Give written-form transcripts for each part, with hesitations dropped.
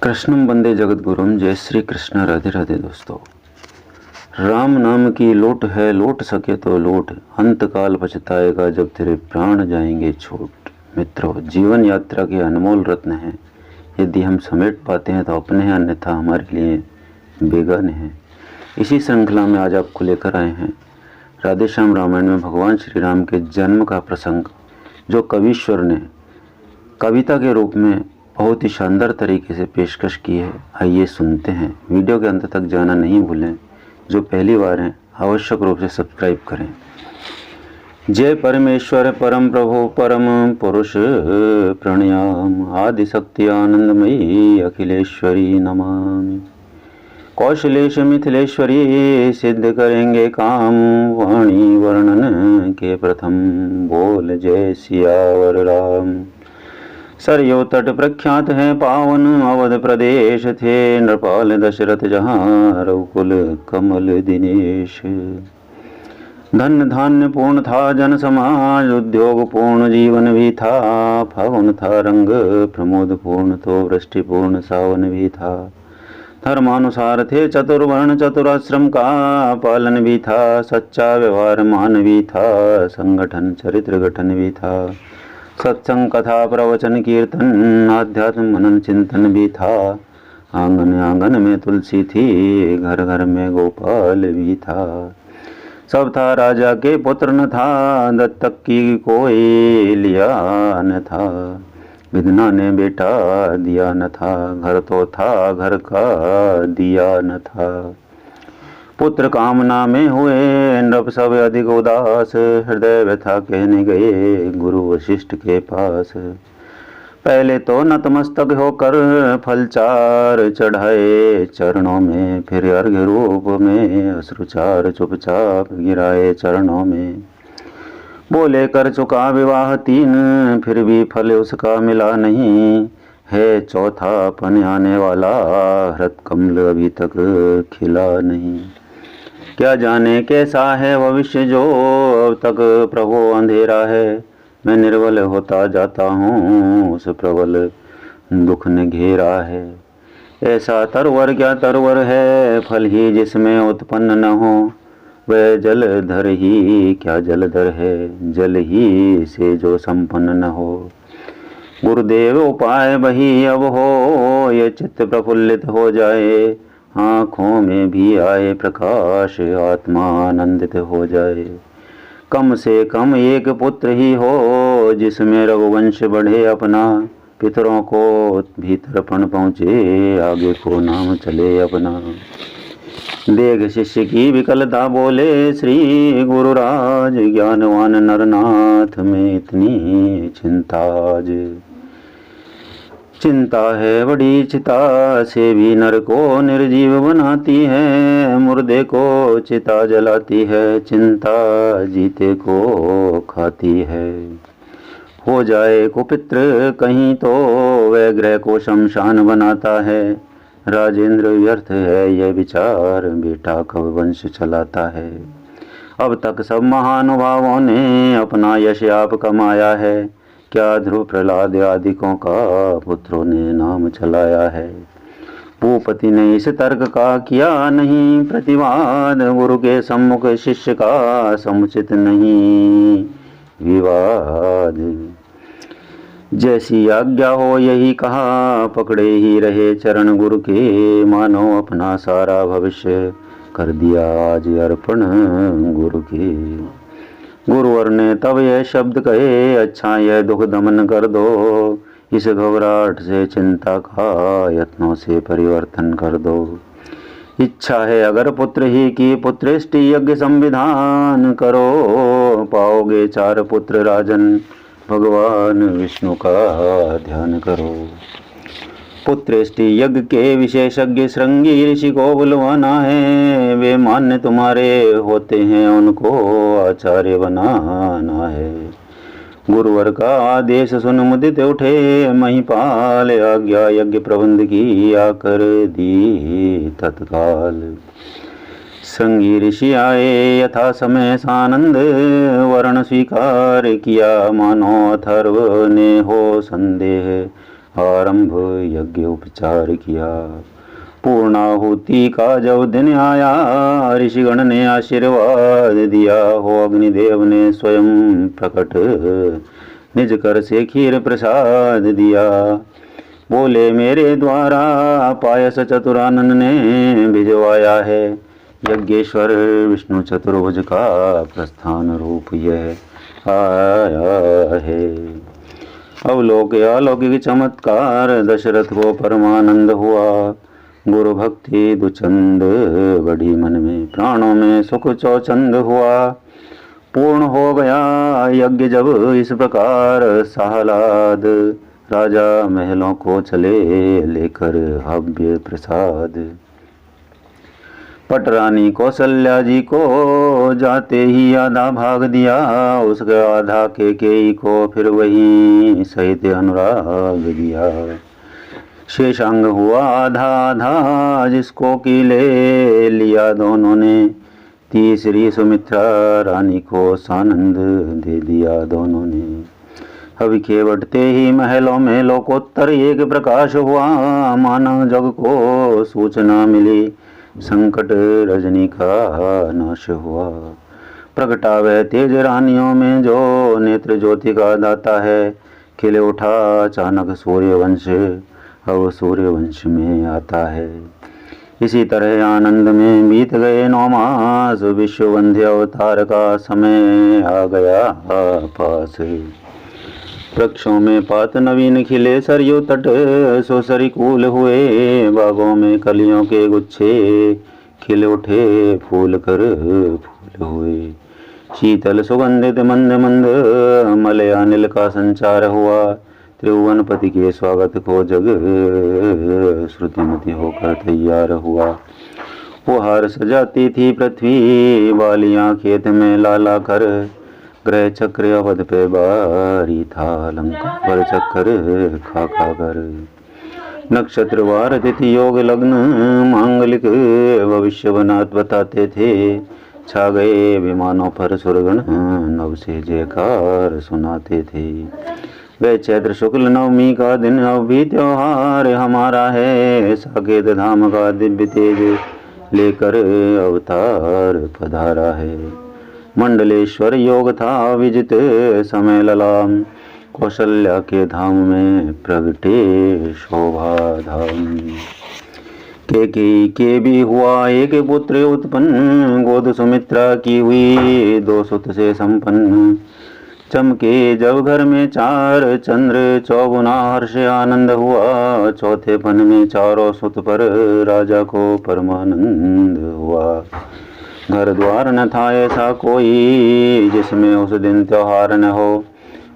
कृष्णम वंदे जगत गुरुम। जय श्री कृष्ण। राधे राधे दोस्तों। राम नाम की लूट है, लूट सके तो लूट, अंत काल पछताएगा जब तेरे प्राण जाएंगे छूट। मित्रों, जीवन यात्रा के अनमोल रत्न हैं। यदि हम समेट पाते हैं तो अपने हैं, अन्यथा हमारे लिए बेगाने हैं। इसी श्रृंखला में आज आपको लेकर आए हैं राधे श्याम रामायण में भगवान श्री राम के जन्म का प्रसंग, जो कवीश्वर ने कविता के रूप में बहुत ही शानदार तरीके से पेशकश की है। आइए सुनते हैं। वीडियो के अंत तक जाना नहीं भूलें। जो पहली बार हैं आवश्यक रूप से सब्सक्राइब करें। जय परमेश्वर परम प्रभु परम पुरुष प्रणयाम, आदिशक्ति आनंदमयी अखिलेश्वरी नमामि। कौशलेश मिथिलेश्वरी सिद्ध करेंगे काम, वाणी वर्णन के प्रथम बोल जय सियावर राम। सरयू तट प्रख्यात है पावन, अवध प्रदेश थे नृपाल दशरथ जहाँ रघुकुल कमल दिनेश। धन धान्य पूर्ण था जन समाज, उद्योग पूर्ण जीवन भी था। फागुन था रंग प्रमोद पूर्ण, तो वृष्टि पूर्ण सावन भी था। धर्मानुसार थे चतुर्वर्ण, चतुराश्रम का पालन भी था। सच्चा व्यवहार मान भी था, संगठन चरित्र गठन भी था। सत्संग कथा प्रवचन कीर्तन, आध्यात्म मनन चिंतन भी था। आंगन आंगन में तुलसी थी, घर घर में गोपाल भी था। सब था राजा के पुत्र न था, दत्तक की कोई लिया न था। विधना ने बेटा दिया न था, घर तो था घर का दिया न था। पुत्र कामना में हुए नृप सब अधिक उदास, हृदय व्यथा कहने गए गुरु वशिष्ठ के पास। पहले तो नतमस्तक होकर फलचार चढ़ाए चरणों में, फिर अर्घ्य रूप में अश्रुचार चुपचाप गिराए चरणों में। बोले कर चुका विवाह तीन, फिर भी फल उसका मिला नहीं। है चौथा पन आने वाला, हृत कमल अभी तक खिला नहीं। क्या जाने कैसा है भविष्य जो अब तक प्रभु अंधेरा है। मैं निर्बल होता जाता हूँ, उस प्रबल दुख ने घेरा है। ऐसा तरवर क्या तरवर है, फल ही जिसमें उत्पन्न न हो। वह जलधर ही क्या जलधर है, जल ही से जो संपन्न न हो। गुरुदेव उपाय वही अब हो, ये चित्त प्रफुल्लित हो जाए। आँखों में भी आए प्रकाश, आत्मा आनंदित हो जाए। कम से कम एक पुत्र ही हो, जिसमें रघुवंश बढ़े अपना। पितरों को भी तर्पण पहुँचे, आगे को नाम चले अपना। देख शिष्य की विकलता बोले श्री गुरुराज, ज्ञानवान नरनाथ में इतनी चिंताज। चिंता है बड़ी चिता से भी नर को निर्जीव बनाती है। मुर्दे को चिता जलाती है, चिंता जीते को खाती है। हो जाए कुपित्र कहीं तो वह ग्रह को शमशान बनाता है। राजेंद्र व्यर्थ है यह विचार, बेटा कब वंश चलाता है। अब तक सब महानुभावों ने अपना यश आप कमाया है। क्या ध्रुव प्रहलाद आदिकों का पुत्रों ने नाम चलाया है। भूपति ने इस तर्क का किया नहीं प्रतिवाद, गुरु के सम्मुख शिष्य का समुचित नहीं विवाद। जैसी आज्ञा हो यही कहा, पकड़े ही रहे चरण गुरु के। मानो अपना सारा भविष्य कर दिया आज अर्पण गुरु के। गुरुवर ने तब यह शब्द कहे, अच्छा यह दुख दमन कर दो। इस घबराहट से चिंता का यत्नों से परिवर्तन कर दो। इच्छा है अगर पुत्र ही की, पुत्रेष्टि यज्ञ संविधान करो। पाओगे 4 पुत्र राजन, भगवान विष्णु का ध्यान करो। पुत्रेष्टि यज्ञ के विशेषज्ञ श्रृंगी ऋषि को बुलवाना है। वे मान्य तुम्हारे होते हैं, उनको आचार्य बनाना है। गुरुवर का आदेश सुन मुदित उठे महिपाल, आज्ञा यज्ञ प्रबंध की आकर दी तत्काल। श्रृंगी ऋषि आए यथा समय सानंद, वर्ण स्वीकार किया मानो अथर्व ने हो संदेह। आरंभ यज्ञ उपचार किया। पूर्णाहुति का जब दिन आया, ऋषिगण ने आशीर्वाद दिया। हो अग्निदेव ने स्वयं प्रकट, निज कर से खीर प्रसाद दिया। बोले मेरे द्वारा पायस चतुरानन ने भिजवाया है। यज्ञेश्वर विष्णु चतुर्भुज का प्रस्थान रूप यह आया है। अलौकिक चमत्कार दशरथ को परमानंद हुआ। गुरु भक्ति दुचंद बड़ी मन में, प्राणों में सुख चौचंद हुआ। पूर्ण हो गया यज्ञ जब इस प्रकार साहलाद, राजा महलों को चले लेकर हव्य प्रसाद। पटरानी कौशल्या जी को जाते ही आधा भाग दिया, उसके आधा केकई को फिर वही सहित अनुराग दिया। शेषांग हुआ आधा आधा, जिसको की ले लिया दोनों ने। तीसरी सुमित्रा रानी को सानंद दे दिया दोनों ने। हविखे बढ़ते ही महलों में लोकोत्तर एक प्रकाश हुआ। मानव जग को सूचना मिली, संकट रजनी का नाश हुआ। प्रगटावे तेज रानियों में जो, नेत्र ज्योति का दाता है। खिले उठा अचानक सूर्यवंश, अब सूर्यवंश में आता है। इसी तरह आनंद में बीत गए 9 मास, विश्ववंध्य अवतार का समय आ गया पास। वृक्षों में पात नवीन खिले सरयू तट, सोसरिकूल हुए बागों में कलियों के गुच्छे। खिल उठे फूल कर फूल हुए, शीतल सुगंधित मंद मंद मलय अनिल का संचार हुआ। त्रिभुवनपति के स्वागत को जग श्रुतिमती होकर तैयार हुआ। फुहार सजाती थी पृथ्वी, बालियां खेत में लाला कर। ग्रह चक्र अवध पे बारी था, लंका पर चक्कर खा खा कर। नक्षत्रवार तिथि योग लग्न, मांगलिक भविष्य बनात बताते थे। छा गए विमानों पर सुरगण, नव से जयकार सुनाते थे। वह चैत्र शुक्ल नवमी का दिन अब भी त्योहार हमारा है। साकेत धाम का दिव्य तेज लेकर अवतार पधारा है। मंडलेश्वर योग था विजित समय ललाम, कौशल्या के धाम में प्रगटे शोभा धाम। के भी हुआ एक पुत्र उत्पन्न, गोद सुमित्रा की हुई 2 सुत से संपन्न। चमके जब घर में 4 चंद्र, चौगुना हर्ष आनंद हुआ। चौथेपन में 4 सुत पर राजा को परमानंद हुआ। घर द्वार न था ऐसा कोई, जिसमें उस दिन त्योहार न हो।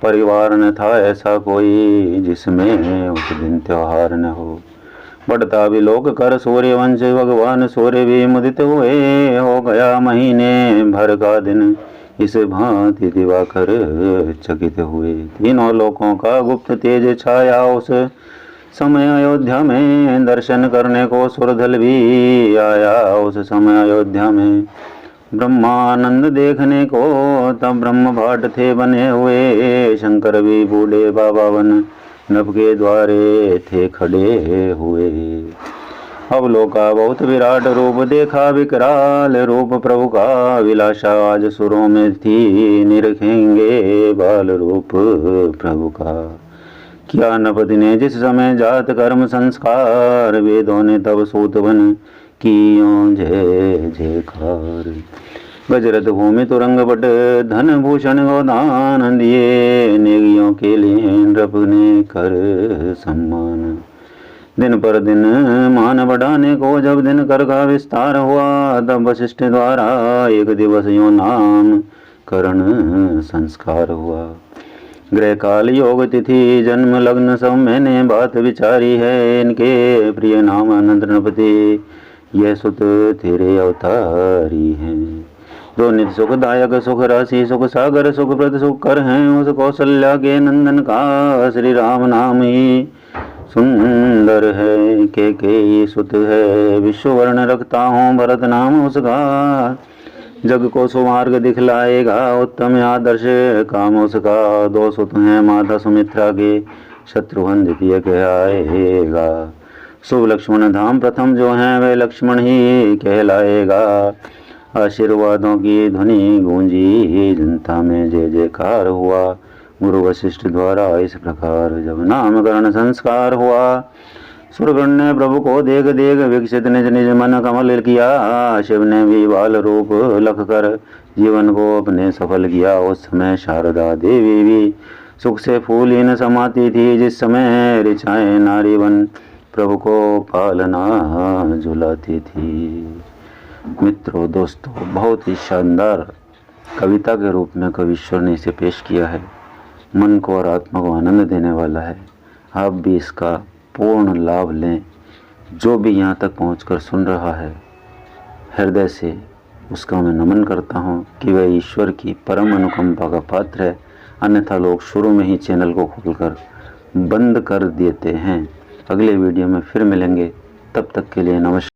परिवार न था ऐसा कोई, जिसमें उस दिन त्योहार न हो। बढ़ता विलोक कर सूर्यवंश, भगवान सूर्य भी मुदित हुए। हो गया महीने भर का दिन, इस भांति दिवाकर चकित हुए। तीनों लोकों का गुप्त तेज छाया उस समय अयोध्या में। दर्शन करने को सुरधल भी आया उस समय अयोध्या में। ब्रह्मानंद देखने को तब ब्रह्म भाट थे बने हुए। शंकर भी बूढ़े बाबा बन नभ के द्वारे थे खड़े हुए। अवलोका बहुत विराट रूप देखा, विकराल रूप प्रभु का। विलासा आज सुरों में थी, निरखेंगे बाल रूप प्रभु का। किया नपति ने जिस समय जात कर्म संस्कार, वेदों ने तब सूत बन कियों जय जयकार। गजरथ भूमि तुरंग बट धन भूषण गोदान दिए। नेगियों के लिए नृप ने कर सम्मान। दिन पर दिन मान बढ़ाने को जब दिन कर का विस्तार हुआ। तब वशिष्ठ द्वारा एक दिवस यो नाम करण संस्कार हुआ। ग्रह काल योग तिथि जन्म लग्न सब मैंने बात विचारी है। इनके प्रिय नाम अनंत नृपति, यह सुत तेरे अवतारी हैं। जो नित्य सुखदायक सुख राशि सुख सागर सुख प्रद सुख कर हैं। उस कौशल्या के नंदन का श्री राम नाम ही सुंदर है। के सुत है विश्ववर्ण रखता हूँ भरत नाम उसका। जग को सुमार्ग दिखलाएगा उत्तम आदर्श काम उसका। 2 सुत हैं माता सुमित्रा के, शत्रुघ्न द्वितीय कहलाएगा। शुभ लक्ष्मण धाम प्रथम जो हैं वे लक्ष्मण ही कहलाएगा। आशीर्वादों की ध्वनि गूंजी, जनता में जय जयकार हुआ। गुरु वशिष्ठ द्वारा इस प्रकार जब नामकरण संस्कार हुआ। सूर्यगण ने प्रभु को देख देख विकसित निज निज मन कमल किया। शिव ने भी बाल रूप लख कर जीवन को अपने सफल किया। उस समय शारदा देवी भी सुख से फूलीन समाती थी, जिस समय ऋचाएं नारी बन प्रभु को पालना झुलाती थी। मित्रों, दोस्तों, बहुत ही शानदार कविता के रूप में कवीश्वर ने इसे पेश किया है। मन को और आत्मा को आनंद देने वाला है। आप भी इसका पूर्ण लाभ लें। जो भी यहाँ तक पहुँचकर सुन रहा है, हृदय से उसका मैं नमन करता हूँ कि वह ईश्वर की परम अनुकंपा का पात्र है। अन्यथा लोग शुरू में ही चैनल को खोलकर बंद कर देते हैं। अगले वीडियो में फिर मिलेंगे, तब तक के लिए नमस्कार।